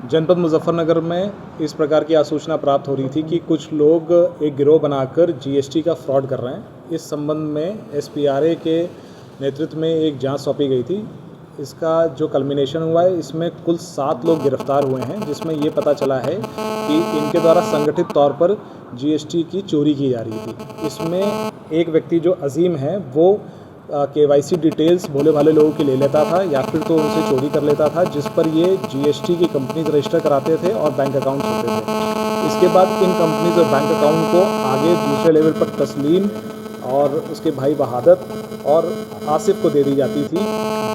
जनपद मुजफ्फरनगर में इस प्रकार की आसूचना प्राप्त हो रही थी कि कुछ लोग एक गिरोह बनाकर जीएसटी का फ्रॉड कर रहे हैं। इस संबंध में एसपीआरए के नेतृत्व में एक जांच सौंपी गई थी। इसका जो कल्मिनेशन हुआ है, इसमें कुल 7 लोग गिरफ्तार हुए हैं, जिसमें ये पता चला है कि इनके द्वारा संगठित तौर पर जीएसटी की चोरी की जा रही थी। इसमें एक व्यक्ति जो अजीम है, वो केवाईसी डिटेल्स भोले भाले लोगों की ले लेता था या फिर तो उनसे चोरी कर लेता था, जिस पर ये जीएसटी की कंपनीज रजिस्टर कराते थे और बैंक अकाउंट्स होते थे। इसके बाद इन कंपनीज और बैंक अकाउंट को आगे दूसरे लेवल पर तस्लीम और उसके भाई बहादत और आसिफ को दे दी जाती थी,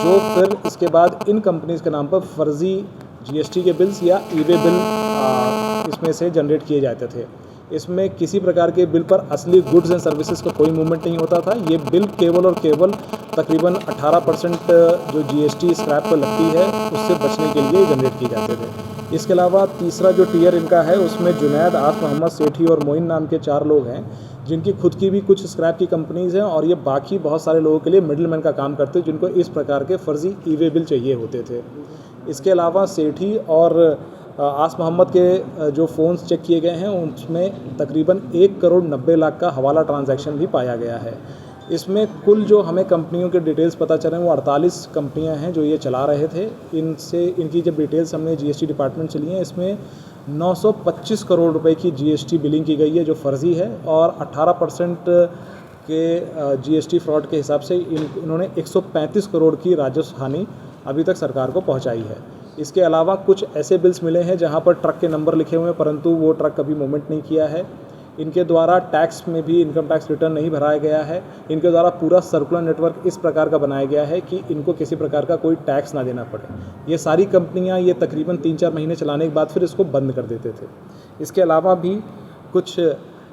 जो फिर इसके बाद इन कंपनीज के नाम पर फर्जी जीएसटी के बिल्स या ईवे बिल इसमें से जनरेट किए जाते थे। इसमें किसी प्रकार के बिल पर असली गुड्स एंड सर्विसेज का कोई मूवमेंट नहीं होता था। ये बिल केवल और केवल तकरीबन 18% जो जीएसटी स्क्रैप पर लगती है, उससे बचने के लिए जनरेट किए जाते थे। इसके अलावा तीसरा जो टीयर इनका है, उसमें जुनैद, आस मोहम्मद, सेठी और मोइन नाम के 4 लोग हैं, जिनकी खुद की भी कुछ स्क्रैप की कंपनीज़ हैं और ये बाकी बहुत सारे लोगों के लिए मिडलमैन का काम करते हैं, जिनको इस प्रकार के फर्जी ईवे बिल चाहिए होते थे। इसके अलावा सेठी और आस मोहम्मद के जो फ़ोन्स चेक किए गए हैं, उसमें तकरीबन 1 करोड़ 90 लाख का हवाला ट्रांजैक्शन भी पाया गया है। इसमें कुल जो हमें कंपनियों के डिटेल्स पता चले, वो 48 कंपनियां हैं जो ये चला रहे थे। इनकी जब डिटेल्स हमने जीएसटी डिपार्टमेंट से ली हैं, इसमें 925 करोड़ रुपए की जीएसटी बिलिंग की गई है, जो फ़र्ज़ी है, और 18% के जीएसटी फ्रॉड के हिसाब से इन्होंने 135 करोड़ की राजस्व हानि अभी तक सरकार को पहुँचाई है। इसके अलावा कुछ ऐसे बिल्स मिले हैं जहां पर ट्रक के नंबर लिखे हुए हैं, परंतु वो ट्रक कभी मूवमेंट नहीं किया है। इनके द्वारा टैक्स में भी इनकम टैक्स रिटर्न नहीं भराया गया है। इनके द्वारा पूरा सर्कुलर नेटवर्क इस प्रकार का बनाया गया है कि इनको किसी प्रकार का कोई टैक्स ना देना पड़े। ये सारी कंपनियां ये तकरीबन 3-4 महीने चलाने के बाद फिर इसको बंद कर देते थे। इसके अलावा भी कुछ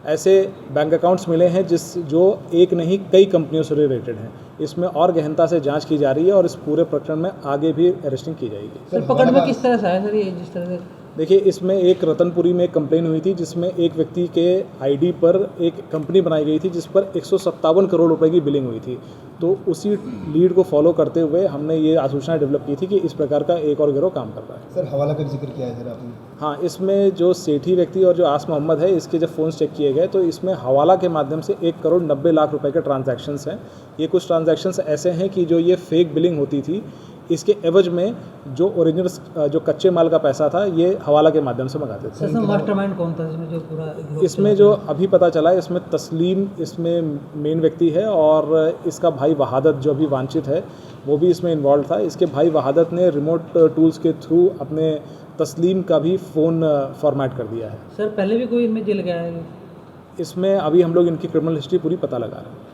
ऐसे बैंक अकाउंट्स मिले हैं जो एक नहीं कई कंपनियों से रिलेटेड हैं। इसमें और गहनता से जांच की जा रही है और इस पूरे प्रकरण में आगे भी अरेस्टिंग की जाएगी। सर, पकड़ में किस तरह से आया सर ये, जिस तरह से? देखिए, इसमें एक रतनपुरी में एक कंप्लेन हुई थी, जिसमें एक व्यक्ति के आईडी पर एक कंपनी बनाई गई थी जिस पर 157 करोड़ रुपए की बिलिंग हुई थी। तो उसी लीड को फॉलो करते हुए हमने ये आसूचना डेवलप की थी कि इस प्रकार का एक और गिरोह काम कर रहा है। सर, हवाला का जिक्र किया है सर आपने? हाँ, इसमें जो सेठी व्यक्ति और जो आस मोहम्मद है, इसके जब फ़ोन चेक किए गए तो इसमें हवाला के माध्यम से 1 करोड़ 90 लाख रुपए के ट्रांजैक्शंस हैं। ये कुछ ट्रांजैक्शंस ऐसे हैं कि जो ये फेक बिलिंग होती थी, इसके एवज में जो ओरिजिनल जो कच्चे माल का पैसा था, ये हवाला के माध्यम से मंगाते थे। सर, मास्टरमाइंड कौन था इसमें जो पूरा? इसमें जो अभी पता चला है, इसमें तस्लीम इसमें मेन व्यक्ति है और इसका भाई वहादत जो अभी वांछित है, वो भी इसमें इन्वॉल्व था। इसके भाई वहादत ने रिमोट टूल्स के थ्रू अपने तस्लीम का भी फ़ोन फॉर्मेट कर दिया है। सर, पहले भी कोई इनमें जेल गया है? इसमें अभी हम लोग इनकी क्रिमिनल हिस्ट्री पूरी पता लगा रहे हैं।